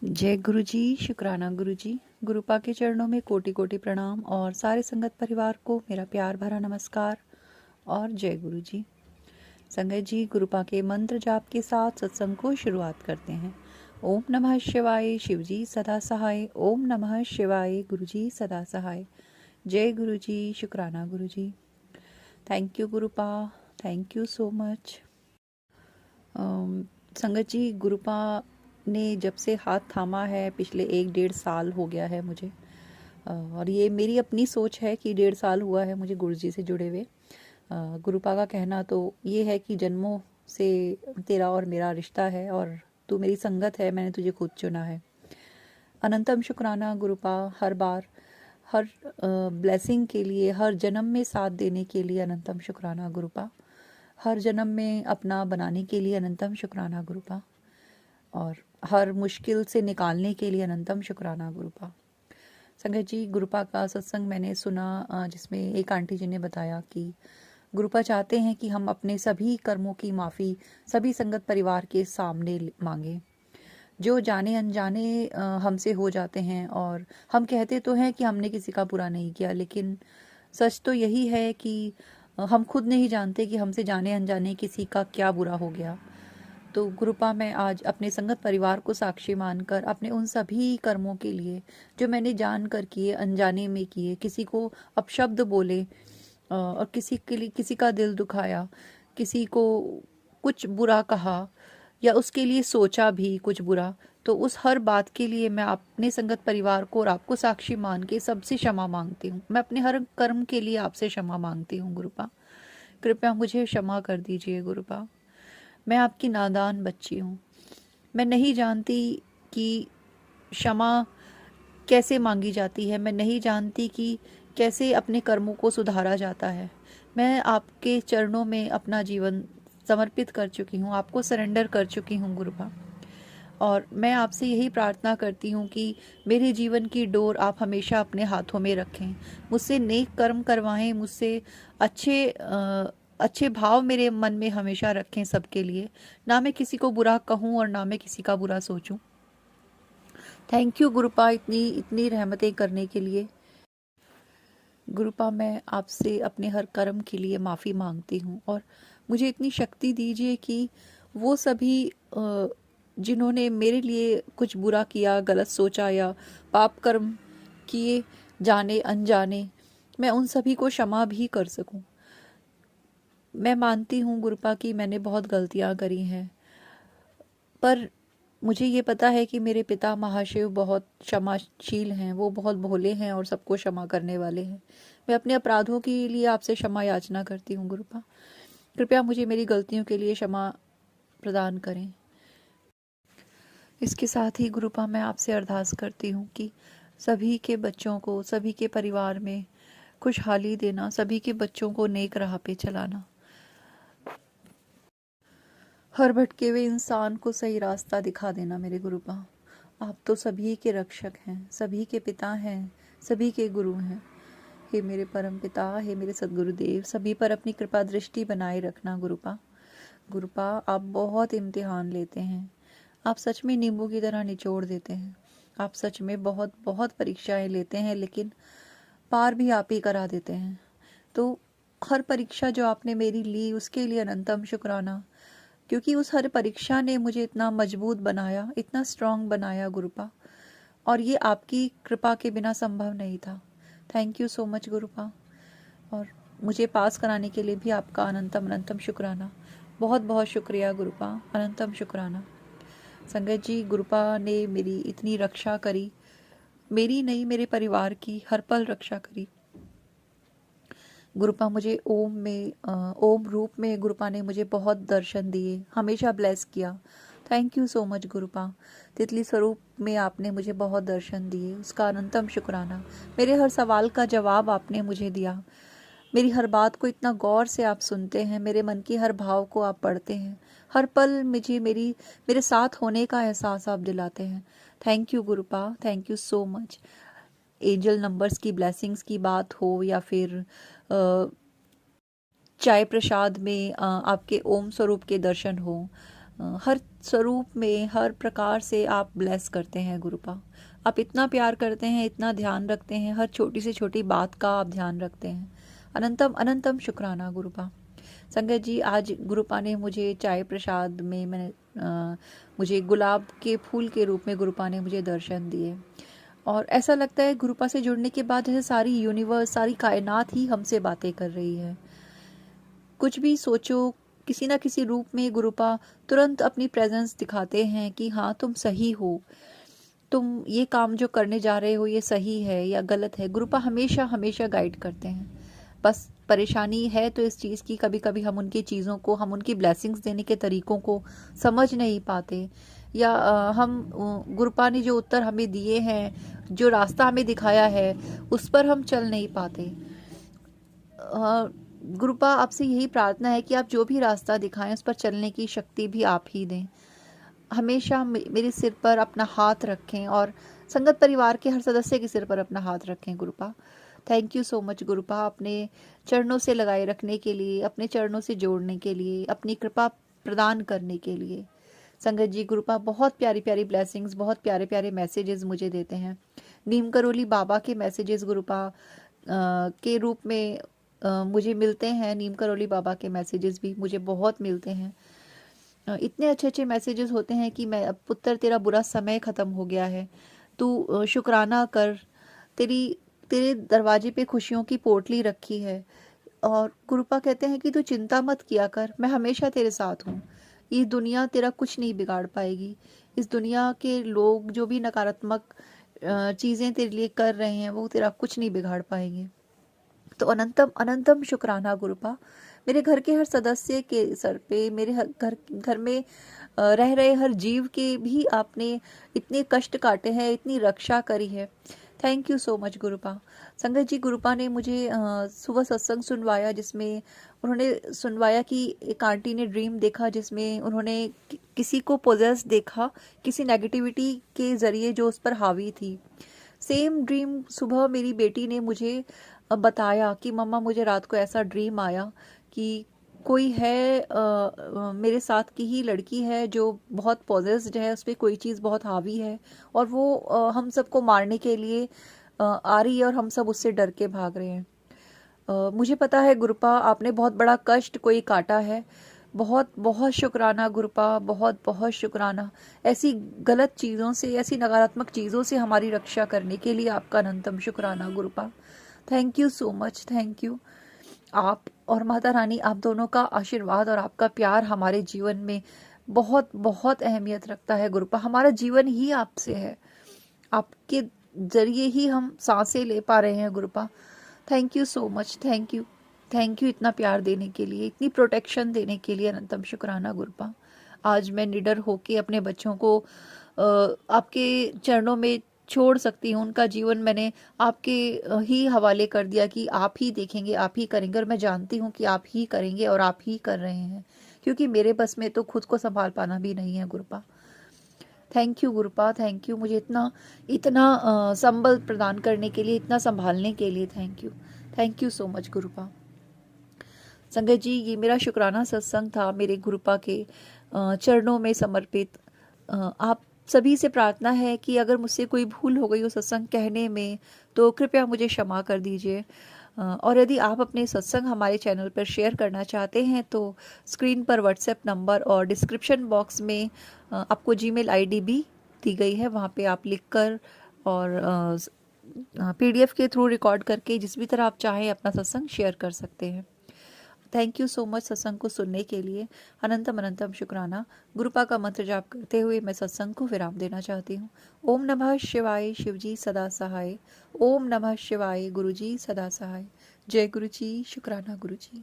जय गुरु जी, शुक्राना गुरु जी। गुरुपा के चरणों में कोटि कोटि प्रणाम और सारे संगत परिवार को मेरा प्यार भरा नमस्कार और जय गुरु जी। संगत जी, गुरुपा के मंत्र जाप के साथ सत्संग को शुरुआत करते हैं। ओम नमः शिवाय, शिव जी सदा सहाय। ओम नमः शिवाय, गुरु जी सदा सहाय। जय गुरु जी, शुक्राना Guru ji. Thank you Gurupa, thank you so much. संगत जी, गुरुपा ने जब से हाथ थामा है पिछले 1-1.5 साल हो गया है मुझे, और ये मेरी अपनी सोच है कि 1.5 साल हुआ है मुझे गुरु जी से जुड़े हुए। गुरुपा का कहना तो ये है कि जन्मों से तेरा और मेरा रिश्ता है और तू मेरी संगत है, मैंने तुझे खुद चुना है। अनंतम शुक्राना गुरुपा, हर बार हर ब्लेसिंग के लिए, हर जन्म में साथ देने के लिए अनंतम शुक्राना गुरुपा। हर जन्म में अपना बनाने के लिए अनंतम शुक्राना गुरुपा, और हर मुश्किल से निकालने के लिए अनंतम शुक्राना गुरुपा। संगत जी, गुरुपा का सत्संग मैंने सुना जिसमें एक आंटी जी ने बताया कि गुरुपा चाहते हैं कि हम अपने सभी कर्मों की माफ़ी सभी संगत परिवार के सामने मांगें, जो जाने अनजाने हमसे हो जाते हैं। और हम कहते तो हैं कि हमने किसी का बुरा नहीं किया, लेकिन सच तो यही है कि हम खुद नहीं जानते कि हमसे जाने अनजाने किसी का क्या बुरा हो गया। तो गुरुपा, मैं आज अपने संगत परिवार को साक्षी मानकर अपने उन सभी कर्मों के लिए जो मैंने जानकर किए, अनजाने में किए, किसी को अपशब्द बोले और किसी के लिए किसी का दिल दुखाया, किसी को कुछ बुरा कहा या उसके लिए सोचा भी कुछ बुरा, तो उस हर बात के लिए मैं अपने संगत परिवार को और आपको साक्षी मान के सबसे क्षमा मांगती हूँ। मैं अपने हर कर्म के लिए आपसे क्षमा मांगती हूँ गुरुपा। कृपया मुझे क्षमा कर दीजिए गुरुपा। मैं आपकी नादान बच्ची हूँ। मैं नहीं जानती कि क्षमा कैसे मांगी जाती है। मैं नहीं जानती कि कैसे अपने कर्मों को सुधारा जाता है। मैं आपके चरणों में अपना जीवन समर्पित कर चुकी हूँ, आपको सरेंडर कर चुकी हूँ गुरुपा। और मैं आपसे यही प्रार्थना करती हूँ कि मेरे जीवन की डोर आप हमेशा अपने हाथों में रखें, मुझसे नेक कर्म करवाएं, मुझसे अच्छे भाव मेरे मन में हमेशा रखें सबके लिए। ना मैं किसी को बुरा कहूँ और ना मैं किसी का बुरा सोचूं। थैंक यू गुरुपा, इतनी इतनी रहमतें करने के लिए। गुरुपा, मैं आपसे अपने हर कर्म के लिए माफ़ी मांगती हूँ और मुझे इतनी शक्ति दीजिए कि वो सभी जिन्होंने मेरे लिए कुछ बुरा किया, गलत सोचा या पाप कर्म किए जाने अनजाने, मैं उन सभी को क्षमा भी कर सकूं। मैं मानती हूँ गुरुपा कि मैंने बहुत गलतियाँ करी हैं, पर मुझे ये पता है कि मेरे पिता महाशिव बहुत क्षमाशील हैं, वो बहुत भोले हैं और सबको क्षमा करने वाले हैं। मैं अपने अपराधों के लिए आपसे क्षमा याचना करती हूँ गुरुपा। कृपया मुझे मेरी गलतियों के लिए क्षमा प्रदान करें। इसके साथ ही गुरुपा, मैं आपसे अरदास करती हूँ कि सभी के बच्चों को, सभी के परिवार में खुशहाली देना, सभी के बच्चों को नेक राह पे चलाना, हर भटके हुए इंसान को सही रास्ता दिखा देना मेरे गुरुपा। आप तो सभी के रक्षक हैं, सभी के पिता हैं, सभी के गुरु हैं। हे मेरे परम पिता, हे मेरे सद्गुरुदेव, सभी पर अपनी कृपा दृष्टि बनाए रखना गुरुपा। गुरुपा, आप बहुत इम्तिहान लेते हैं, आप सच में नींबू की तरह निचोड़ देते हैं। आप सच में बहुत बहुत परीक्षाएं लेते हैं, लेकिन पार भी आप ही करा देते हैं। तो हर परीक्षा जो आपने मेरी ली उसके लिए अनंतम शुक्राना, क्योंकि उस हर परीक्षा ने मुझे इतना मजबूत बनाया, इतना स्ट्रांग बनाया गुरुपा, और ये आपकी कृपा के बिना संभव नहीं था। Thank you so much गुरुपा। और मुझे पास कराने के लिए भी आपका अनंतम अनंतम शुक्राना। बहुत बहुत शुक्रिया गुरुपा, अनंतम शुक्राना। संगत जी, गुरुपा ने मेरी इतनी रक्षा करी, मेरी नहीं मेरे परिवार की हर पल रक्षा करी। गुरुपा मुझे ओम रूप में गुरुपा ने मुझे बहुत दर्शन दिए, हमेशा ब्लेस किया। Thank you so much गुरुपा। तितली स्वरूप में आपने मुझे बहुत दर्शन दिए, उसका अनंतम शुक्राना। मेरे हर सवाल का जवाब आपने मुझे दिया, मेरी हर बात को इतना गौर से आप सुनते हैं, मेरे मन की हर भाव को आप पढ़ते हैं, हर पल मुझे मेरे साथ होने का एहसास आप दिलाते हैं। Thank you Gurupa, thank you so much. Angel numbers की ब्लेसिंग्स की बात हो या फिर चाय प्रसाद में आपके ओम स्वरूप के दर्शन हो, हर स्वरूप में, हर प्रकार से आप ब्लेस करते हैं गुरुपा। आप इतना प्यार करते हैं, इतना ध्यान रखते हैं, हर छोटी से छोटी बात का आप ध्यान रखते हैं। अनंतम अनंतम शुक्राना गुरुपा। संगत जी, आज गुरुपा ने मुझे चाय प्रसाद में मुझे गुलाब के फूल के रूप में गुरुपा ने मुझे दर्शन दिए, और ऐसा लगता है गुरुपा से जुड़ने के बाद जैसे सारी यूनिवर्स, सारी कायनात ही हमसे बातें कर रही है। कुछ भी सोचो, किसी ना किसी रूप में गुरुपा तुरंत अपनी प्रेजेंस दिखाते हैं कि हाँ तुम सही हो, तुम ये काम जो करने जा रहे हो ये सही है या गलत है। गुरुपा हमेशा हमेशा गाइड करते हैं। बस परेशानी है तो इस चीज़ की, कभी कभी हम उनकी चीज़ों को, हम उनकी ब्लेसिंग्स देने के तरीकों को समझ नहीं पाते, या हम गुरुपा ने जो उत्तर हमें दिए हैं, जो रास्ता हमें दिखाया है, उस पर हम चल नहीं पाते। गुरुपा आपसे यही प्रार्थना है कि आप जो भी रास्ता दिखाएं उस पर चलने की शक्ति भी आप ही दें। हमेशा मेरे सिर पर अपना हाथ रखें और संगत परिवार के हर सदस्य के सिर पर अपना हाथ रखें गुरुपा। थैंक यू सो मच गुरुपा, अपने चरणों से लगाए रखने के लिए, अपने चरणों से जोड़ने के लिए, अपनी कृपा प्रदान करने के लिए। संगत जी, गुरुपा बहुत प्यारी प्यारी ब्लेसिंग्स, बहुत प्यारे प्यारे मैसेजेस मुझे देते हैं। नीम करोली बाबा के मैसेजेस गुरुपा के रूप में मुझे मिलते हैं। नीम करोली बाबा के मैसेजेस भी मुझे बहुत मिलते हैं। इतने अच्छे अच्छे मैसेजेस होते हैं कि मैं, अब पुत्र तेरा बुरा समय ख़त्म हो गया है, तू शुक्राना कर, तेरे दरवाजे पे खुशियों की पोटली रखी है। और गुरुपा कहते हैं कि तू चिंता मत किया कर, मैं हमेशा तेरे साथ हूँ। ये दुनिया तेरा कुछ नहीं बिगाड़ पाएगी। इस दुनिया के लोग जो भी नकारात्मक चीज़ें तेरे लिए कर रहे हैं वो तेरा कुछ नहीं बिगाड़ पाएंगे। तो अनंतम अनंतम शुक्राना गुरुपा, मेरे घर के हर सदस्य के सर पे, मेरे घर में रह रहे हर जीव के भी आपने इतने कष्ट काटे हैं, इतनी रक्षा करी है। Thank you so much गुरुपा। संगत जी, गुरुपा ने मुझे सुबह सत्संग सुनवाया, जिसमें उन्होंने सुनवाया कि एक आंटी ने ड्रीम देखा जिसमें उन्होंने किसी को पोजेस देखा, किसी नेगेटिविटी के जरिए जो उस पर हावी थी। सेम ड्रीम सुबह मेरी बेटी ने मुझे बताया कि मम्मा मुझे रात को ऐसा ड्रीम आया कि कोई है, मेरे साथ की ही लड़की है जो बहुत पॉजेस्ड है, उस पर कोई चीज़ बहुत हावी है, और वो हम सबको मारने के लिए आ रही है और हम सब उससे डर के भाग रहे हैं। मुझे पता है गुरुपा, आपने बहुत बड़ा कष्ट कोई काटा है। बहुत बहुत शुक्राना गुरुपा, बहुत बहुत शुक्राना। ऐसी गलत चीज़ों से, ऐसी नकारात्मक चीज़ों से हमारी रक्षा करने के लिए आपका अनंतम शुक्राना Gurupa. Thank you so much, thank you. आप और माता रानी, आप दोनों का आशीर्वाद और आपका प्यार हमारे जीवन में बहुत बहुत अहमियत रखता है गुरुपा। हमारा जीवन ही आपसे है, आपके जरिए ही हम सांसें ले पा रहे हैं Gurupa. Thank you so much, thank you, thank you इतना प्यार देने के लिए, इतनी प्रोटेक्शन देने के लिए अनंतम शुक्राना गुरुपा। आज मैं निडर होके अपने बच्चों को आपके चरणों में छोड़ सकती हूँ। उनका जीवन मैंने आपके ही हवाले कर दिया कि आप ही देखेंगे, आप ही करेंगे, और मैं जानती हूँ कि आप ही करेंगे और आप ही कर रहे हैं, क्योंकि मेरे बस में तो खुद को संभाल पाना भी नहीं है Gurupa. Thank you Gurupa, thank you, मुझे इतना इतना संबल प्रदान करने के लिए, इतना संभालने के लिए। Thank you so much गुरुपा। संगत जी, ये मेरा शुक्राना सत्संग था, मेरे गुरुपा के चरणों में समर्पित। आप सभी से प्रार्थना है कि अगर मुझसे कोई भूल हो गई हो सत्संग कहने में तो कृपया मुझे क्षमा कर दीजिए। और यदि आप अपने सत्संग हमारे चैनल पर शेयर करना चाहते हैं तो स्क्रीन पर व्हाट्सएप नंबर और डिस्क्रिप्शन बॉक्स में आपको जीमेल आईडी भी दी गई है, वहाँ पे आप लिखकर और PDF के थ्रू रिकॉर्ड करके जिस भी तरह आप चाहें अपना सत्संग शेयर कर सकते हैं। थैंक यू सो मच सत्संग को सुनने के लिए। अनंतम अनंतम शुक्राना। गुरुपा का मंत्र जाप करते हुए मैं सत्संग को विराम देना चाहती हूँ। ओम नमः शिवाय, शिवजी सदा सहाय। ओम नमः शिवाय, गुरुजी सदा सहाय। जय गुरुजी, शुक्राना गुरुजी।